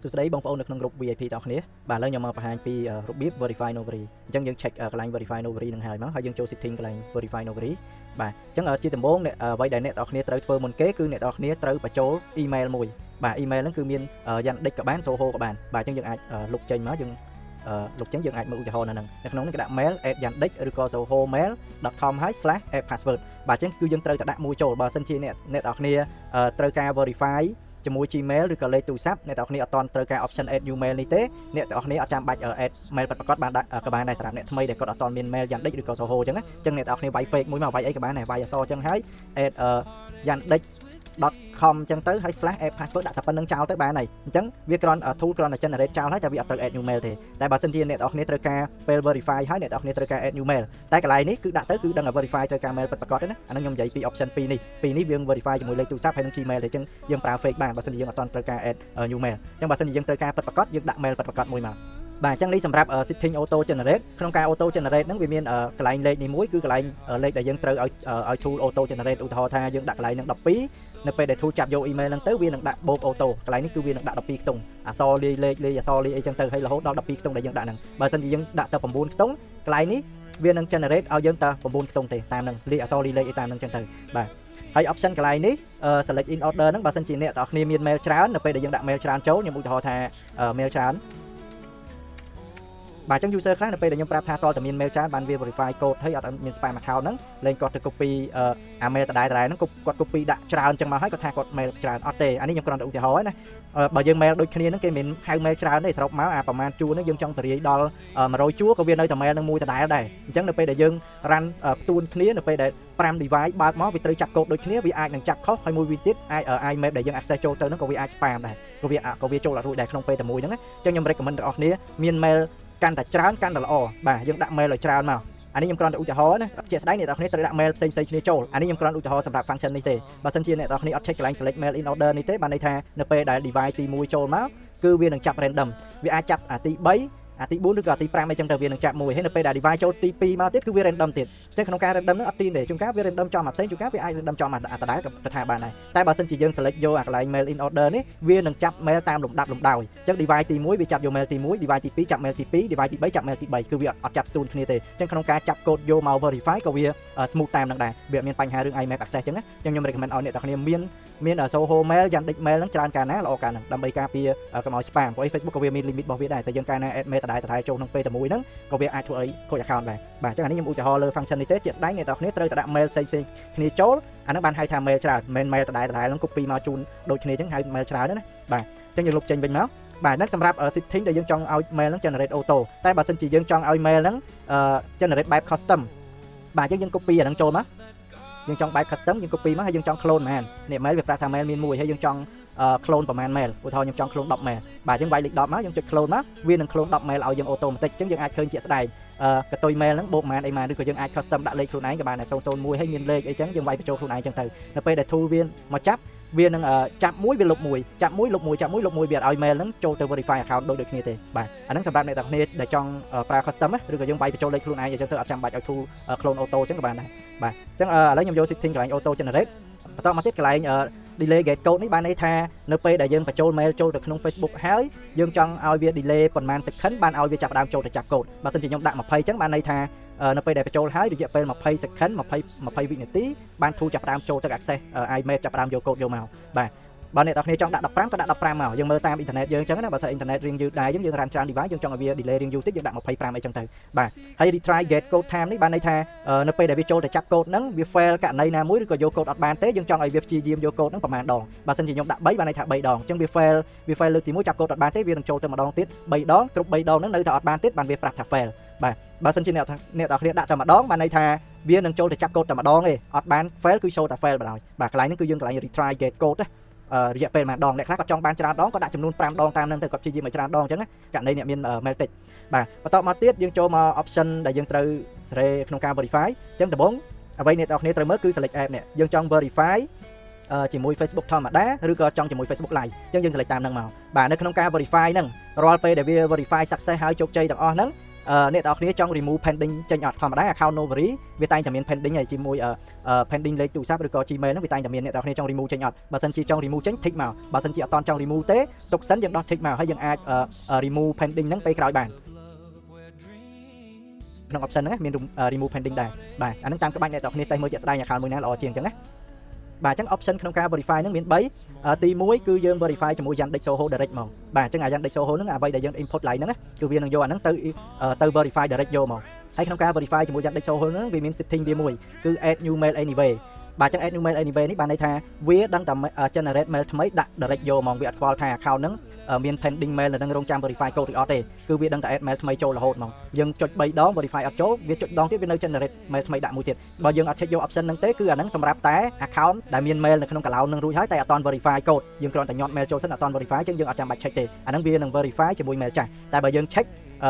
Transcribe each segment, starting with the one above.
សួស្តីបងប្អូននៅក្នុងក្រុម VIP ទាំងអស់គ្នាបាទឥឡូវខ្ញុំមកបង្ហាញពីរបៀប verify novari អញ្ចឹងយើង check កន្លែង verify novari នឹងហើយមកហើយយើងចូល setting កន្លែង verify novari បាទអញ្ចឹងជាដំបូងអ្វីដែលអ្នកទាំងអស់គ្នាត្រូវធ្វើមុនគេគឺអ្នកទាំងអស់គ្នាត្រូវបញ្ចូល email មួយបាទ email ហ្នឹងគឺមានយ៉ាងដិចក៏បាន Soho ក៏បានបាទអញ្ចឹងយើងអាចលុបចេញមកយើងលុបចេញយើងអាចមើលឧទាហរណ៍នៅក្នុងនេះគេដាក់ mail @yandik ឬក៏ sohomail.com ហើយ /password បាទអញ្ចឹងគឺយើងត្រូវតែដាក់មួយចូលបើមិនជាអ្នកទាំងអស់គ្នាត្រូវការ verify ជាមួយ Gmail ឬក៏លេខទូរស័ព្ទអ្នកទាំងអស់គ្នាអត់តន់ត្រូវការ option add new mail នេះទេអ្នកទាំងអស់គ្នាអត់ចាំបាច់ add mail ប្រកាសបានក៏បានដែរសម្រាប់អ្នកថ្មីដែលគាត់អត់តន់មាន mail យ៉ាងដិចឬក៏ Soho អញ្ចឹងអ្នកទាំងអស់គ្នាវាយ fake មួយមកវាយអីក៏បានដែរវាយអក្សរអញ្ចឹងហើយ add yandik.com អញ្ចឹងទៅហើយ /add password ដាក់តែប៉ុណ្្នឹងចោលទៅបានហើយអញ្ចឹងវាគ្រាន់ tool គ្រាន់តែ generate ចោលហើយតែវាអត់ត្រូវ add new mail ទេតែបើសិនជាអ្នកទាំងអស់គ្នាត្រូវការពេល verify ហើយអ្នកទាំងអស់គ្នាត្រូវការ add new mail តែកន្លែងនេះគឺដាក់ទៅគឺដឹងថា verify ត្រូវការ mail ពិតប្រាកដទេណាអានោះខ្ញុំនិយាយពី option 2នេះយើង verify ជាមួយលេខទូរស័ព្ទហើយនឹង Gmail ទេអញ្ចឹងយើងប្រើ fake បានបើសិនជាយើងអត់ទាន់ត្រូវការ add new mail អញ្ចឹងបើសិនជាយើងត្រូវការពិតប្រាកដយើងដាក់ mail ពិតប្រាកដមួយមកបាទអញ្ចឹងនេះសម្រាប់ setting auto generate ក្នុងការ auto generate ហ្នឹងវាមានកន្លែងលេខនេះមួយគឺកន្លែងលេខដែលយើងត្រូវឲ្យ tool auto generate ឧទាហរណ៍ថាយើងដាក់កន្លែងហ្នឹង12នៅពេលដែល tool ចាប់យក email ហ្នឹងទៅវានឹងដាក់បូក auto កន្លែងនេះគឺវានឹងដាក់12ខ្ទង់អក្សរលាយលេខអក្សរលាយអីចឹងទៅហើយរហូតដល់12ខ្ទង់ដែលយើងដាក់ហ្នឹងបើមិនជាយើងដាក់ទៅ9ខ្ទង់កន្លែងនេះវានឹង generate ឲ្យយើងតែ9ខ្ទង់ទេតាមហ្នឹងលាយអក្សរលាយលេខអីតាមហ្នឹងចឹងទៅបាទហើយ option កន្លែងនេះ select in order ហ្នឹងបើមិនជាអ្នកទាំងអស់គ្នាមាន mail ច្រើននៅពេលដែលយើងដាក់ mail ច្រើនចូលខ្ញុំឧទាហរណ៍ថា mail ច្រើនបាទអញ្ចឹង user ខ្លះនៅពេលដែលខ្ញុំប្រាប់ថាតើតើមាន mail ច្រើនបានវា verify code ហើយអត់មាន spam account ហ្នឹងលេងគាត់ទៅ copy អា mail ដដែលហ្នឹងគាត់ copy ដាក់ច្រើនអញ្ចឹងមកហើយគាត់ថាគាត់ mail ច្រើនអត់ទេអានេះខ្ញុំគ្រាន់តែឧទាហរណ៍ណាបើយើង mail ដូចគ្នាហ្នឹងគេមិនហៅ mail ច្រើនទេសរុបមកអាប្រហែលជួរហ្នឹងយើងចង់ទៅរាយដល់100ជួរក៏វានៅតែ mail ហ្នឹងមួយដដែលដែរអញ្ចឹងនៅពេលដែលយើង run ផ្ទួនគ្នានៅពេលដែល5 device បើកមកវាត្រូវចាប់ code ដូចគ្នាវាអាចនឹងចាប់ខុសហើយមួយវិញទៀតអាច mail ដែលយើង access ចូលទៅហ្នឹងក៏វាអាច spam ដែរក៏វាចូលអត់រួចដែរក្នុងពេលតែមួយហ្នឹងអញ្ចឹងខ្ញុំ recommend ដល់អ្នកគ្នាមាន mailកាន់តែច្រើនកាន់តែល្អបាទយើងដាក់ mail ឲ្យច្រើនមកអានេះខ្ញុំគ្រាន់តែឧទាហរណ៍ណាជាក់ស្ដែងអ្នកនរគ្នាត្រូវដាក់ mail ផ្សេងគ្នាចូលអានេះខ្ញុំគ្រាន់ឧទាហរណ៍សម្រាប់ function នេះទេបើមិនជាអ្នកនរគ្នាអត់ check កន្លែង select mail in order នេះទេបានន័យថានៅពេលដែល device ទី1ចូលមកគឺវានឹងចាប់ random វាអាចចាប់អាទី3អាទី4ឬក៏អាទី5អីចឹងទៅវានឹងចាប់មួយហើយនៅពេលដែល device ចូលទី2មកទៀតគឺវា random ទៀតអញ្ចឹងក្នុងការ random ហ្នឹងអត់ទីទេជួនកាលវា random ចំមកផ្សេងជួនកាលវាអាច random ចំមកដដែលក៏ថាបានដែរតែបើសិនជាយើង select យកអាកន្លែង mail in order នេះវានឹងចាប់ mail តាមលំដាប់លំដោយអញ្ចឹង device ទី1វាចាប់យក mail ទី1 device ទី2ចាប់ mail ទី2 device ទី3ចាប់ mail ទី3គឺវាអត់ចាប់ស្ទូនគ្នាទេអញ្ចឹងក្នុងការចាប់ code យកមក verify ក៏វា smooth តាមនឹងដែរវាអត់មានបញ្ហារឿង IMAP access អញ្ចឹងណាខ្ញុំ recommend ឲ្យអ្នកទាំងគ្នាមាន Soho mail យ៉ាងតិច mail ហ្នឹងច្រើនកាលណាល្អកាលហ្នឹងដើម្បីការពារកុំឲ្យ spam ព្រោះ Facebook ក៏វាមាន limit របស់វាដែរតែយើងកាលណា add mail ដដែលចូលក្នុងពេលតែមួយហ្នឹងក៏វាអាចធ្វើឲ្យខូច account ដែរបាទអញ្ចឹងអានេះខ្ញុំឧទាហរណ៍លើ function នេះទេជាក់ស្ដែងអ្នកទាំងគ្នាត្រូវតែដាក់ mail ផ្សេងគ្នាចូលអាហ្នឹងបានហៅថា mail ច្រើនមិនមែន mail ដដែលហ្នឹង copy មកជូនដូចគ្នាអញ្ចឹងហៅ mail ច្រើនណាបាទអញ្ចឹងយើងលុបចេញវិញមកបាទហ្នឹងសម្រាប់ setting ដែលយើងចង់ឲ្យ mail ហ្នឹង generate auto តែបើសិនជាយើងចង់ឲ្យ mail ហ្នឹង generate បែប custom បាទអញ្ចឹងយើង copy អាហ្នឹងចូលមកយើងចង់បែប custom យើង copy មកហើយយើងចង់ clone មែននេះ mail វាប្រាប់ថា mail មានមួយហើយយើងចង់clone ប្រហែល mail ឧទាហរណ៍ខ្ញុំចង់ clone 10 mail បាទយើងវាយលេខ10មកយើងចុច clone មកវានឹង clone 10 mail ឲ្យយើង automatic អញ្ចឹងយើងអាចឃើញជាក់ស្ដែងកតុយ mail ហ្នឹងបូកប្រហែលអីម៉ានឬក៏យើងអាច custom ដាក់លេខខ្លួនឯងក៏បានដែរ001ហើយមានលេខអីចឹងយើងវាយបញ្ចូលខ្លួនឯងចឹងទៅនៅពេលដែល tool វាមកចាប់វានឹងចាប់មួយវាលុបមួយចាប់មួយលុបមួយចាប់មួយលុបមួយវាឲ្យ mail ហ្នឹងចូលទៅ verify account ដូចគ្នាទេបាទអាហ្នឹងសម្រាប់អ្នកទាំងគ្នាដែលចង់ប្រើ custom ឬក៏យើងវាយបញ្ចូលលេខខ្លួនឯងអញ្ចឹងទៅអត់ចាំបាច់ឲ្យ tool clone auto អញ្ចឹងក៏បានដែរបាទអញ្ចឹងឥឡូវខ្ញុំយក setting កន្លែង auto generate បន្តមកទៀតកន្លែងdelay get code នេះបានន័យថានៅពេលដែលយើងបញ្ចូល mail ចូលទៅក្នុង Facebook ហើយយើងចង់ឲ្យវា delay ប៉ុន្មាន second បានឲ្យវាចាប់ផ្ដើមចូលទៅចាប់ code បើមិនជាខ្ញុំដាក់20អញ្ចឹងបានន័យថានៅពេលដែលបញ្ចូលហើយរយៈពេល20 second 20វិនាទីបាន tool ចាប់ផ្ដើមចូលទៅ access iMail ចាប់ផ្ដើមយក code យកមកបាទបើអ្នកទាំងគ្នាចង់ដាក់15ក៏ដាក់15មកយើងមើលតាមអ៊ីនធឺណិតយើងអញ្ចឹងណាបើសិនអ៊ីនធឺណិតរៀងយឺតដែរយើងរ៉ាន់ច្រើន device យើងចង់ឲ្យវា delay រៀងយូរតិចយើងដាក់25អីចឹងទៅបាទហើយ retry get code time នេះបានន័យថានៅពេលដែលវាចូលទៅចាប់ code ហ្នឹងវា fail ករណីណាមួយឬក៏យក code អត់បានទេយើងចង់ឲ្យវាព្យាយាមយក code ហ្នឹងប្រហែលដងបើសិនជាខ្ញុំដាក់3បានន័យថា3ដងអញ្ចឹងវា fail លើកទី1ចាប់ code អត់បានទេវានឹងចូលទៅម្ដងទៀត3ដងគ្រប់3ដងហ្នឹងនៅតែអត់បានទៀតបានវាប្រាប់ថា fail បាទបើសិនជាអ្នកទាំងគ្នាដាក់តែម្ដងបានន័យថាវានឹងចូលទៅចាប់ code តែម្ដងទេអត់បាន fail គឺ show តែ fail បណ្ដោយបាទកន្លែងហ្នឹងគឺយើងកន្លែង retry get code ណារយៈពេលមួយដងអ្នកខ្លះគាត់ចង់បានច្រើនដងគាត់ដាក់ចំនួន5ដងតាមនឹងទៅគាត់ព្យាយាមឲ្យច្រើនដងអញ្ចឹងណាករណីអ្នកមាន mail តិចបាទបន្តមកទៀតយើងចូលមក option ដែលយើងត្រូវសេរីក្នុងការ verify អញ្ចឹងដំបូងអ្វីអ្នកនរគ្នាត្រូវមើលគឺ select app នេះយើងចង់ verify ជាមួយ Facebook ធម្មតាឬក៏ចង់ជាមួយ Facebook Live អញ្ចឹងយើង select តាមហ្នឹងមកបាទនៅក្នុងការ verify ហ្នឹងរាល់ពេលដែលវា verify success ហើយជោគជ័យទាំងអស់ហ្នឹង អ្នកទាំងអស់គ្នាចង់ remove pending ចេញអត់ធម្មតា account Novery វាតែងតែមាន pending ហើយជាមួយ pending លេខទូរស័ព្ទឬក៏ Gmail ហ្នឹងវាតែងតែមានអ្នកទាំងអស់គ្នាចង់ remove ចេញអត់បើសិនជាចង់ remove ចេញ tick មកបើសិនជាអត់តន់ចង់ remove ទេទុកសិនយើងដោះ tick មកហើយយើងអាច remove pending ហ្នឹងពេលក្រោយបានក្នុង option ហ្នឹងមាន remove pending ដែរបាទអាហ្នឹងតាមក្បាច់អ្នកទាំងអស់គ្នាតែមើលជាក់ស្ដែង account មួយណាល្អជាងអញ្ចឹងណាបាទអញ្ចឹង option ក្នុងការ verify ហ្នឹងមាន3ទី1គឺយើង verify ជាមួយ Yandex Soho Direct ហ្មងបាទអញ្ចឹង Yandex Soho ហ្នឹងអ្វីដែលយើង input ឡើងហ្នឹងគឺវានឹងយកអាហ្នឹងទៅ verify direct យកមកហើយក្នុងការ verify ជាមួយ Yandex Soho ហ្នឹងវាមាន setting វាមួយគឺ add new mail anyway បាទអញ្ចឹង add new mail anyway នេះបានន័យថាវាដឹងតែ generate mail ថ្មីដាក់ direct យកមកវាអត់ខ្វល់ថា account ហ្នឹងមាន pending mail នៅនឹងរងចាំ verify code ឬអត់ទេគឺវាដឹងតែ add mail ថ្មីចូលរហូតមកយើងចុច3ដង verify អត់ចូលវាចុចដងទៀតវានៅ generate mail ថ្មីដាក់មួយទៀតបើយើងអត់ check យក option ហ្នឹងទេគឺអាហ្នឹងសម្រាប់តែ account ដែលមាន mail នៅក្នុង cloud ហ្នឹងរួចហើយតែអត់ទាន់ verify code យើងគ្រាន់តែញាត់ mail ចូលសិនអត់ទាន់ verify អញ្ចឹងយើងអត់ចាំបាច់ check ទេអាហ្នឹងវានឹង verify ជាមួយ mail ចាស់តែបើយើង check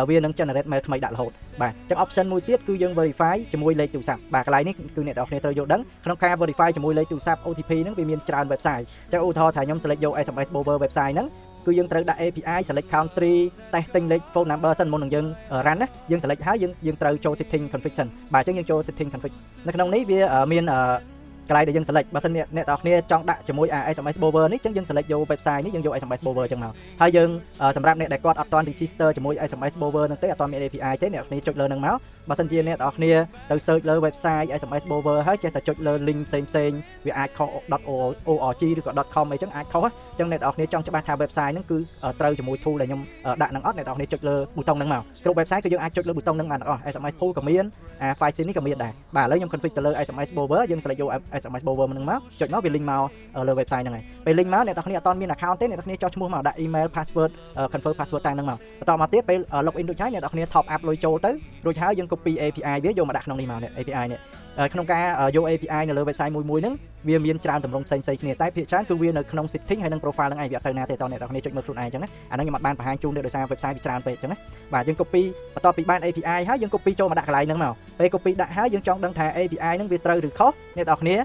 វានឹង generate mail ថ្មីដាក់រហូតបាទអញ្ចឹង option មួយទៀតគឺយើង verify ជាមួយលេខទូរស័ព្ទបាទកន្លែងនេះគឺអ្នកនរគ្នាត្រូវយល់ដឹងក្នុងការ verify ជាមួយលេខទូរស័ព្ទ OTP ហ្នឹងវាមានច្រើន website អញ្ចឹងឧទាហរណ៍ថាខ្ញុំ select យក SMS Bover website ហ្នឹងគឺយើងត្រូវដាក់ API select country តេស្ទទិញលេខ phone number សិនមុននឹងយើង run ណាយើង select ហើយយើងត្រូវចូល setting config សិនបាទអញ្ចឹងយើងចូល setting config នៅក្នុងនេះវាមានកន្លែងដែលយើង select បើសិនអ្នកទាំងអស់គ្នាចង់ដាក់ជាមួយ SMS Bover នេះអញ្ចឹងយើង select យក website នេះយើងយក SMS Bover អញ្ចឹងមកហើយយើងសម្រាប់អ្នកដែលគាត់អត់ទាន់ register ជាមួយ SMS Bover ហ្នឹងទេអត់ទាន់មាន API ទេអ្នកទាំងអស់គ្នាចុចលើហ្នឹងមកបើសិនជាអ្នកទាំងអស់គ្នាទៅ search លើ website SMS Bover ហើយចេះតែចុចលើ link ផ្សេងវាអាចខុស .org ឬក៏ .com អីចឹងអាចខុសអញ្ចឹងអ្នកទាំងអស់គ្នាចង់ច្បាស់ថា website ហ្នឹងគឺត្រូវជាមួយ tool ដែលខ្ញុំដាក់ហ្នឹងអត់អ្នកទាំងអស់គ្នាចុចលើប៊ូតុងហ្នឹងមកគ្រប់ website គឺយើងអាចចុចលើប៊ូតុងហ្នឹងបានទាំងអស់ SMS pool ក៏មាន file sync នេះក៏មានដែរបាទឥឡូវខ្ញុំ config ទៅលើ SMS Bover យើង select យក SMS Bover ហ្នឹងមកចុចមកវា link មកលើ website ហ្នឹងហើយពេល link មកអ្នកទាំងគ្នាអត់ទាន់មាន account ទេអ្នកទាំងគ្នាចុះឈ្មោះមកដាក់ email password confirm password តាមហ្នឹងមកបន្តមកទៀតពេល login រួចហើយអ្នកទាំងគ្នា top up លុយចូលទៅរួចហើយយើង copy API វាយកមកដាក់ក្នុងនេះមកនេះ API នេះក្នុងការយក API នៅលើ website មួយហ្នឹងវាមានច្រើនទម្រង់ផ្សេងៗគ្នាតែភាគច្រើនគឺវានៅក្នុង setting ហើយនឹង profile ហ្នឹងឯងវាអត់ទៅណាទេតើអ្នកទាំងគ្នាចុចមើលខ្លួនឯងអញ្ចឹងណាអាហ្នឹងខ្ញុំអត់បានបង្ហាញជូនទេដោយសារ website វាច្រើនពេកអញ្ចឹងណាបាទយើង copy បន្ទាប់ពីបាន API ហើយយើង copy ចូលមកដាក់កន្លែងហ្នឹងមកពេល copy ដាក់ហើយយើងចង់ដឹងថា API ហ្នឹងវាត្រូវឬខុសអ្នកទាំងគ្នា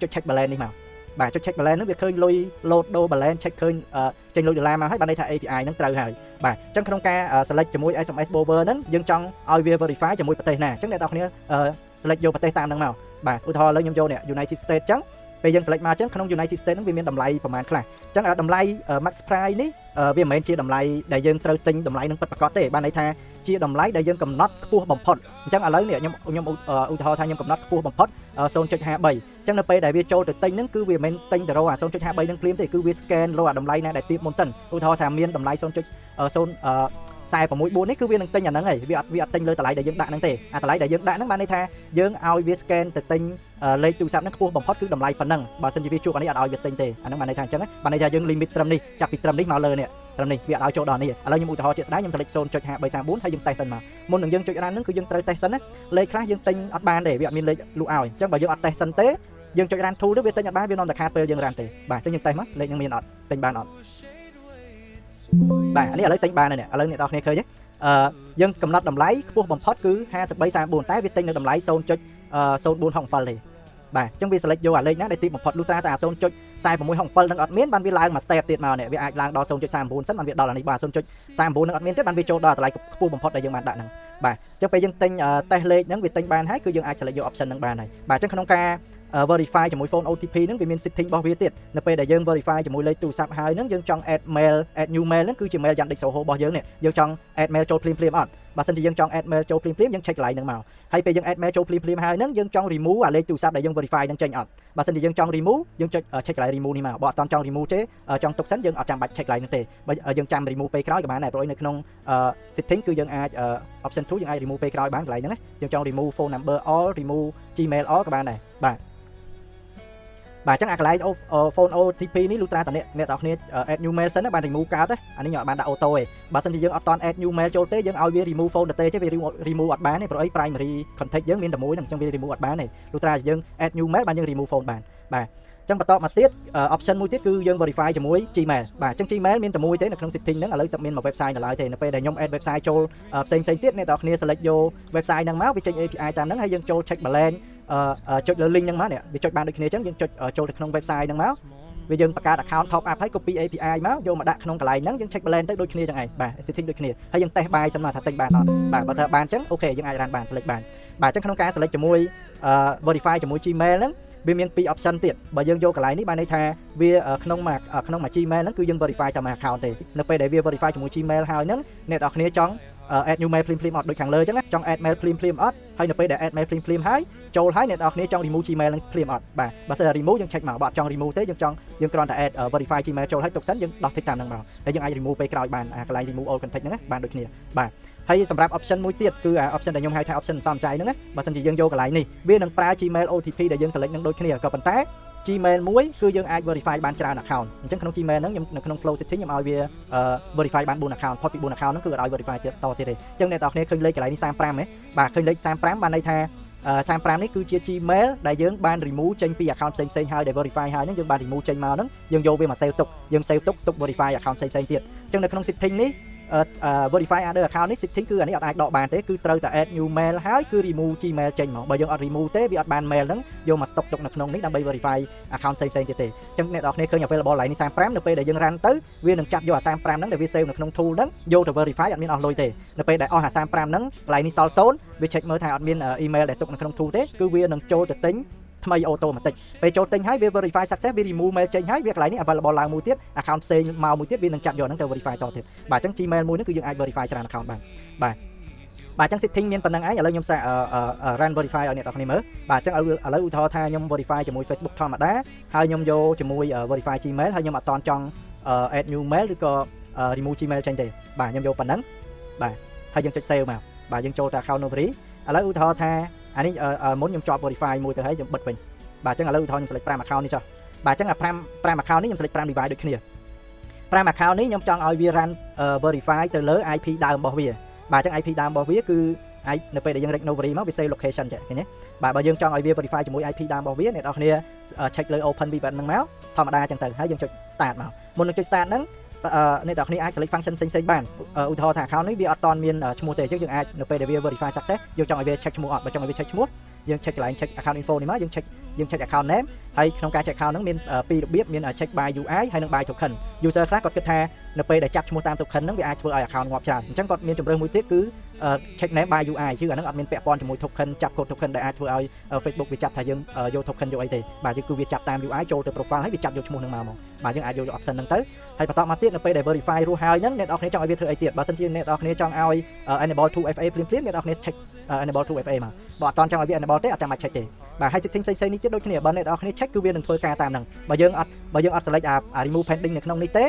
ចុច check balance នេះមកបាទចុច check balance ហ្នឹងវាឃើញលុយ load ដូរ balance check ឃើញចេញលុយដុល្លារមកហើយបានន័យថា API ហ្នឹងត្រូវហើយបាទអញ្ចឹងក្នុងការ select ជាមួយ SMS Bover ហ្នឹងយើងចង់ឲ្យវា verify ជាមួយប្រទេសណាអញ្ចឹងអ្នកទាំងគ្នា select យកប្រទេសតាមហ្នឹងមកបាទឧទាហរណ៍ឥឡូវខ្ញុំយកនេះ United States អញ្ចឹងពេលយើង select មកអញ្ចឹងក្នុង United States ហ្នឹងវាមានតម្លៃប្រហែលខ្លះអញ្ចឹងតម្លៃ max price នេះវាមិនមែនជាតម្លៃដែលយើងត្រូវទិញតម្លៃនឹងពិតប្រាកដទេបានន័យថាជាតម្លៃដែលយើងកំណត់ខ្ពស់បំផុតអញ្ចឹងឥឡូវនេះខ្ញុំឧទាហរណ៍ថាខ្ញុំកំណត់ខ្ពស់បំផុត 0.53 អញ្ចឹងនៅពេលដែលវាចូលទៅទិញហ្នឹងគឺវាមិនមែនទិញទៅរកអា 0.53 ហ្នឹងភ្លាមទេគឺវា scan រកអាតម្លៃណាដែលទាបមុនសិនឧទាហរណ៍ថាមានតម្លៃ 0.046 នេះគឺវានឹងទិញអាហ្នឹងហើយវាអត់ទិញលើតម្លៃដែលយើងដាក់ហ្នឹងទេអាតម្លៃដែលយើងដាក់ហ្នឹងបានន័យថាយើងឲ្យវា scan ទៅទិញលេខទូរស័ព្ទហ្នឹងខ្ពស់បំផុតគឺតម្លៃប៉ុណ្ណឹងបើសិនជាវាជួបអានេះអត់ឲ្យវាទិញទេអាហ្នឹងបានន័យថាអញ្ចឹងបានន័យថាយើង limit ត្រឹមនេះចាប់ពីត្រឹមនេះមកលើនេះត្រឹមនេះវាអត់ឲ្យចូលដល់នេះឥឡូវខ្ញុំឧទាហរណ៍ជាក់ស្ដែងខ្ញុំ select 0.5334 ហើយយើង test សិនមកមុននឹងយើងចុច run ហ្នឹងគឺយើងត្រូវ test សិនណាលេខខ្លះយើងទិញអត់បានទេវាអត់មានលេខលក់ឲ្យអញ្ចឹងបើយើងអត់ test សិនទេយើងចុច run tool ទៅវាទិញអត់បានវានាំតែខាតពេលយើង run ទេបាទអញ្ចឹងយើង test មកលេខហ្នឹងមានអត់ទិញបានអត់បាទនេះឥឡូវទិញបានហើយនេះឥឡូវអ្នកនរគ្នាឃើញទេយើងកំណត់តម្លៃខ្ពស់បំផុតគឺ5334តែវាទិញនៅតម្លៃ 0.0467 ទេបាទអញ្ចឹងវា select យកអាលេខណាដែលទាបបំផុតលុះត្រាតែ 0.4667 នឹងអត់មានបានវាឡើងមក step ទៀតមកនេះវាអាចឡើងដល់ 0.39 សិនបានវាដល់អានេះបាទ 0.39 នឹងអត់មានទេបានវាចូលដល់តម្លៃខ្ពស់បំផុតដែលយើងបានដាក់ហ្នឹងបាទអញ្ចឹងពេលយើងទិញ test លេខហ្នឹងវាទិញបានហើយគឺយើងអាច select យក option ហ្នឹងបានហើយបាទអញ្ចឹងក្នុងការverify ជាមួយ phone OTP ហ្នឹងវាមាន setting របស់វាទៀតនៅពេលដែលយើង verify ជាមួយលេខទូរស័ព្ទហើយហ្នឹងយើងចង់ add new mail ហ្នឹងគឺជា mail Yandex Soho របស់យើងនេះយើងចង់ add mail ចូលភ្លាមអត់បើសិនជាយើងចង់ add mail ចូលភ្លាមយើង check កន្លែងហ្នឹងមកហើយពេលយើង add mail ចូលភ្លាមហើយហ្នឹងយើងចង់ remove អាលេខទូរស័ព្ទដែលយើង verify ហ្នឹងចេញអត់បើសិនជាយើងចង់ remove យើងចុច check កន្លែង remove នេះមកបើអត់ចង់ remove ទេចង់ទុកសិនយើងអត់ចាំបាច់ check កន្លែងហ្នឹងទេបើយើងចាំ remove ពេលក្រោយក៏បានដែរព្រោះនៅក្នុង setting គឺយើងអាច option 2យើងអាច remove ពេលក្រោយបានកន្លែងហ្នឹងណាយើងចង់ remove phone number all remove Gmail all ក៏បានដែរបាទបាទអញ្ចឹងអាកន្លែង phone OTP នេះលុះត្រាតែអ្នកទាំងគ្នា add new mail សិនបាន remove កើតទេអានេះខ្ញុំអត់បានដាក់ auto ទេបើសិនជាយើងអត់តន់ add new mail ចូលទេយើងឲ្យវា remove phone ទេវា remove អត់បានទេព្រោះអី primary contact យើងមានតែមួយហ្នឹងអញ្ចឹងវា remove អត់បានទេលុះត្រាតែយើង add new mail បានយើង remove phone បានបាទអញ្ចឹងបន្តមកទៀត option មួយទៀតគឺយើង verify ជាមួយ Gmail បាទអញ្ចឹង Gmail មានតែមួយទេនៅក្នុង setting ហ្នឹងឥឡូវតែមានមួយ website នៅឡើយទេនៅពេលដែលខ្ញុំ add website ចូលផ្សេងទៀតអ្នកទាំងគ្នា select យក website ហ្នឹងមកវាចេញ API តាមហ្នឹងហើយយើងចូល check balance ចុចលើ link ហ្នឹងមកនេះវាចុចបានដូចគ្នាអញ្ចឹងយើងចុចចូលទៅក្នុង website ហ្នឹងមក វាយើងបង្កើត account top up ហើយ copy API មកយកមកដាក់ក្នុងកន្លែងហ្នឹងយើង check balance ទៅដូចគ្នាចឹងឯងបាទ setting ដូចគ្នាហើយយើង test buy សិនមកថាទិញបានអត់បាទបើថាបានចឹងអូខេយើងអាច run បាន select បានបាទចឹងក្នុងការ select ជាមួយ verify ជាមួយ Gmail ហ្នឹងវាមាន2 option ទៀតបើយើងយកកន្លែងនេះបានន័យថាវាក្នុងមួយ Gmail ហ្នឹងគឺយើង verify តាម account ទេនៅពេលដែលវា verify ជាមួយ Gmail ហើយហ្នឹងអ្នកនរគ្នាចង់add new mail ភ្លាមៗអត់ដូចខាងលើចឹងណាចង់ add mail ភ្លាមៗអត់ហើយនៅពេលដែល add mail ភ្លាមៗហើយចូលហើយអ្នកនរគ្នាចង់ remove Gmail នឹងភ្លាមអត់បាទបើសិន remove យើង check មកបើអត់ចង់ remove ទេយើងគ្រាន់តែ add verify Gmail ចូលហើយទុកសិនយើងដោះ tick តាមហ្នឹងមកហើយយើងអាច remove ពេលក្រោយបានអាកន្លែង remove all contact ហ្នឹងណាបានដូចគ្នាបាទហើយសម្រាប់ option មួយទៀតគឺ option ដែលខ្ញុំហៅថា option សំចៃហ្នឹងណាបើសិនជាយើងយកកន្លែងនេះវានឹងប្រើ Gmail OTP ដែលយើង select នឹងដូចគ្នាក៏ប៉ុន្តែ Gmail មួយគឺយើងអាច verify បានច្រើន account អញ្ចឹងក្នុង Gmail ហ្នឹងខ្ញុំនៅក្នុង flow setting ខ្ញុំឲ្យវា verify បាន4 account ផុតពី4 account ហ្នឹងគឺអត់ឲ្យ verify ទៀតទេអញ្ចឹងអ្នកនរគ្នាឃើញលេខកន្លែងនេះ35ហ៎បាទឃើញលេខ35បានន័យថា35នេះគឺជា Gmail ដែលយើងបាន remove ចេញពី account ផ្សេងៗហើយដែល verify ហើយហ្នឹងយើងបាន remove ចេញមកហ្នឹងយើងយកវាមក save ទុកយើង save ទុក verify account ផ្សេងៗទៀតអញ្ចឹងនៅក្នុង setting នេះverify other account នេះ setting គឺអានេះអត់អាចដកបានទេគឺត្រូវតែ add new mail ហើយគឺ remove Gmail ចេញមកបើយើងអត់ remove ទេវាអត់បាន mail ហ្នឹងយកមក stock ទុកនៅក្នុងនេះដើម្បី verify account ផ្សេងៗទៀតទេអញ្ចឹងអ្នកនរគ្នាឃើញ available ឡើងនេះ35នៅពេលដែលយើង run ទៅវានឹងចាប់យកអា35ហ្នឹងដែលវា save នៅក្នុង tool ហ្នឹងយកទៅ verify អត់មានអស់លុយទេនៅពេលដែលអស់អា35ហ្នឹងកន្លែងនេះសល់0វា check មើលថាអត់មាន email ដែលទុកនៅក្នុង tool ទេគឺវានឹងចូលទៅទិញថ្មី automatic ពេលចូលទិញហើយវា verify success វា remove mail ចេញហើយវាកន្លែងនេះ available ឡើងមួយទៀត account ផ្សេងមកមួយទៀតវានឹងចាប់យកហ្នឹងទៅ verify តទៀតបាទអញ្ចឹង Gmail មួយហ្នឹងគឺយើងអាច verify ច្រើន account បានបាទអញ្ចឹង setting មានប៉ុណ្្នឹងឯងឥឡូវខ្ញុំសាក run verify ឲ្យអ្នកនរគ្នាមើលបាទអញ្ចឹងឥឡូវឧទាហរណ៍ថាខ្ញុំ verify ជាមួយ Facebook ធម្មតាហើយខ្ញុំយកជាមួយ verify Gmail ហើយខ្ញុំអត់តន់ចង់ add new mail ឬក៏ remove Gmail ចេញទេបាទខ្ញុំយកប៉ុណ្្នឹងបាទហើយយើងចុច save មកបាទយើងចូលទៅ account Novery ឥឡូវឧទាហរណ៍ថាអានេះមុនខ្ញុំជាប់ verify មួយទៅហើយខ្ញុំបិទវិញបាទអញ្ចឹងឥឡូវឧទាហរណ៍ខ្ញុំ select 5 account នេះចុះបាទអញ្ចឹង5 account នេះខ្ញុំ select 5 device ដូចគ្នា5 account នេះខ្ញុំចង់ឲ្យវា run verify ទៅលើ IP ដើមរបស់វាបាទអញ្ចឹង IP ដើមរបស់វាគឺនៅពេលដែលយើង recovery មកវា save location ចេះឃើញទេបាទបើយើងចង់ឲ្យវា verify ជាមួយ IP ដើមរបស់វាអ្នកនរគ្នា check លើ open VPN ហ្នឹងមកធម្មតាអញ្ចឹងទៅហើយយើងចុច start មកមុននឹងចុច start ហ្នឹងអ្នកនរគ្នាអាច select function ផ្សេងៗបានឧទាហរណ៍ថា account នេះវាអត់តមានឈ្មោះទេអញ្ចឹងយើងអាចនៅពេលដែលវា verify success យើងចង់ឲ្យវា check ឈ្មោះអត់បើចង់ឲ្យវា check ឈ្មោះយើង check កន្លែង check account info នេះមកយើង check account name ហើយក្នុងការ check account ហ្នឹងមាន2របៀបមាន check by UI ហើយនិង by token user ខ្លះគាត់គិតថានៅពេលដែលចាប់ឈ្មោះតាម token ហ្នឹងវាអាចធ្វើឲ្យ account ងាប់ច្រើនអញ្ចឹងគាត់មានជំរើសមួយទៀតគឺ check name by UI គឺអាហ្នឹងអត់មានពាក់ព័ន្ធជាមួយ token ចាប់ code token ដែលអាចធ្វើឲ្យ Facebook វាចាប់ថាយើងយក token យកអីទេបាទគឺវាចាប់តាម UI ចូលទៅ profile ហើយវាចាប់យកឈ្មោះហ្នឹងមកបាទយើងអាចយក option ហ្នឹងទៅហើយបន្តមកទៀតនៅពេលដែល verify រួចហើយហ្នឹងអ្នកនរគ្នាចង់ឲ្យវាធ្វើអីទៀតបើសិនជាអ្នកនរគ្នាចង់ឲ្យ enable 2FA ភ្លាមៗអ្នកនរគ្នា check enable 2FA មកបើអត់តន់ចង់ឲ្យវា enable ទេអត់ចាំបាច់ check ទេបាទហើយ setting ផ្សេងៗនេះទៀតដូចគ្នាបើអ្នកនរគ្នា check គឺវានឹងធ្វើការតាមហ្នឹងបើយើងអត់ select remove pending នៅក្នុងនេះទេ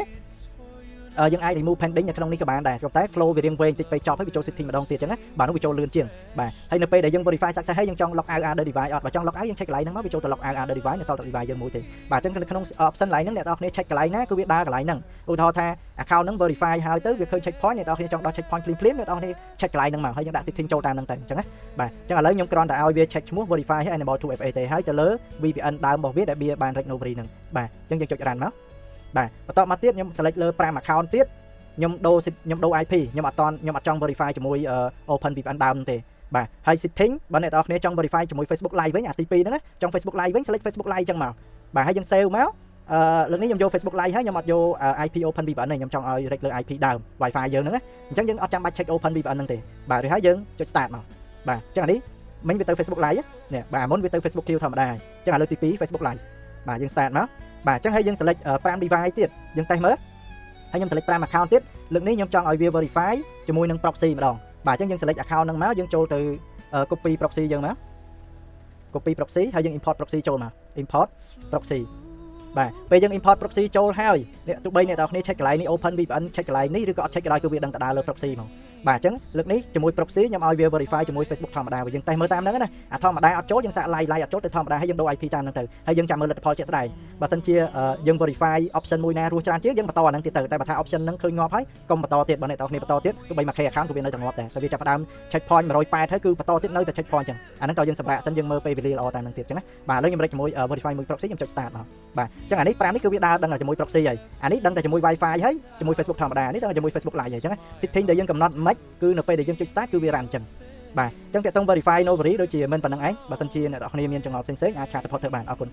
យើងអាច remove pending នៅក្នុងនេះក៏បានដែរតែ flow វារៀងវែងតិចទៅចប់ហើយវាចូល setting ម្ដងទៀតអញ្ចឹងណាបាទនោះវាចូលលឿនជាងបាទហើយនៅពេលដែលយើង verify success ហើយយើងចង់ log out other device អត់បើចង់ log out យើង check កន្លែងហ្នឹងមកវាចូលទៅ log out other device នៅសល់តែ device យើងមួយទេបាទអញ្ចឹងនៅក្នុង option កន្លែងហ្នឹងអ្នកនរគ្នា check កន្លែងណាគឺវាដើរកន្លែងហ្នឹងឧទាហរណ៍ថា account ហ្នឹង verify ហើយទៅវាឃើញ check point អ្នកនរគ្នាចង់ដោះ check point ភ្លាមៗអ្នកនរគ្នា check កន្លែងហ្នឹងមកហើយយើងដាក់ setting ចូលតាមហ្នឹងទៅអញ្ចឹងណាបាទអញ្ចឹងឥឡូវខ្ញុំគ្រាន់តែឲ្យវា check ឈ្មោះ verify ហើយ enable 2FA ទេហើយទៅលើ VPN ដើមរបស់វាដែលវាបាន recovery ហ្នឹងបាទអញ្ចឹងយើងចុច run មកបាទបន្តមកទៀតខ្ញុំ select លើ5 account ទៀតខ្ញុំដូរ IP ខ្ញុំអត់ចង់ verify ជាមួយ open VPN ដើមទេបាទហើយ setting បើអ្នកនរគ្នាចង់ verify ជាមួយ Facebook Live វិញអាទី2ហ្នឹងណាចង់ Facebook Live វិញ select Facebook Live ចឹងមកបាទហើយយើង save មកលើកនេះខ្ញុំយក Facebook Live ហើយខ្ញុំអត់យក IP open VPN ទេខ្ញុំចង់ឲ្យ rec លើ IP ដើម Wi-Fi យើងហ្នឹងណាអញ្ចឹងយើងអត់ចាំបាច់ check open VPN ហ្នឹងទេបាទរួចហើយយើងចុច start មកបាទអញ្ចឹងអានេះមិញវាទៅ Facebook Live នេះបាទមុនវាទៅ Facebook Q ធម្មតាហើយអញ្ចឹងឥឡូវទី2 Facebook Live បាទយើង start មកបាទអញ្ចឹងហើយយើង select 5 device ទៀតយើងtestមើលហើយខ្ញុំ select 5 account ទៀតលើកនេះខ្ញុំចង់ឲ្យវា verify ជាមួយនឹង proxy ម្ដងបាទអញ្ចឹងយើង select account ហ្នឹងមកយើងចូលទៅ copy proxy យើងមក copy proxy ហើយយើង import proxy ចូលមក import proxy បាទពេលយើង import proxy ចូលហើយអ្នកទោះបីអ្នកនរគ្នា check កន្លែងនេះ open VPN check កន្លែងនេះឬក៏អត់ check ក៏ដោយគឺវាដឹងតែដើរលើ proxy ហ្មងបាទអញ្ចឹងលើកនេះជាមួយ proxy ខ្ញុំឲ្យវា verify ជាមួយ Facebook ធម្មតាវាយើង test មើលតាមហ្នឹងណាអាធម្មតាអត់ចូលយើងសាក live អត់ចូលទៅធម្មតាហើយយើងដូរ IP តាមហ្នឹងទៅហើយយើងចាំមើលលទ្ធផលជាក់ស្ដែងបើសិនជាយើង verify option មួយណារស់ច្រើនជាងយើងបន្តអាហ្នឹងទៀតទៅតែបើថា option ហ្នឹងឃើញងាប់ហើយកុំបន្តទៀតបើអ្នកនរគ្នាបន្តទៀតទោះបី 1K account ក៏វានៅតែងាប់ដែរតែវាចាប់ផ្ដើម check point 180ហើយគឺបន្តទៀតនៅតែ check point អញ្ចឹងអាហ្នឹងតើយើងសម្រាប់សិនយើងមើលពេលវេលាល្អតាមហ្នឹងទៀតអញ្ចឹងណាបាទឥឡូវខ្ញុំរកជាមួយ verify មួយ proxy ខ្ញុំចុច start មកបាទអញ្ចឹងអានេះ5នេះគឺវាដើរដឹងតែជាមួយ proxy ហើយអានេះដឹងតែជាមួយ Wi-Fi ហើយជាមួយ Facebook ធម្មតានេះដឹងតែជាមួយ Facebook Live ហើយអញ្ចឹង setting ដែលយើងកំណត់មិនគឺនៅពេលដែលយើងចុច start គឺវា run អញ្ចឹងបាទអញ្ចឹងតើតើ verify Novery ដូចជាមិនប៉ុណ្្នឹងឯងបើសិនជាអ្នកនរគ្នាមានចង្អុលផ្សេងៗអាចឆាត support ធ្វើបានអរគុណ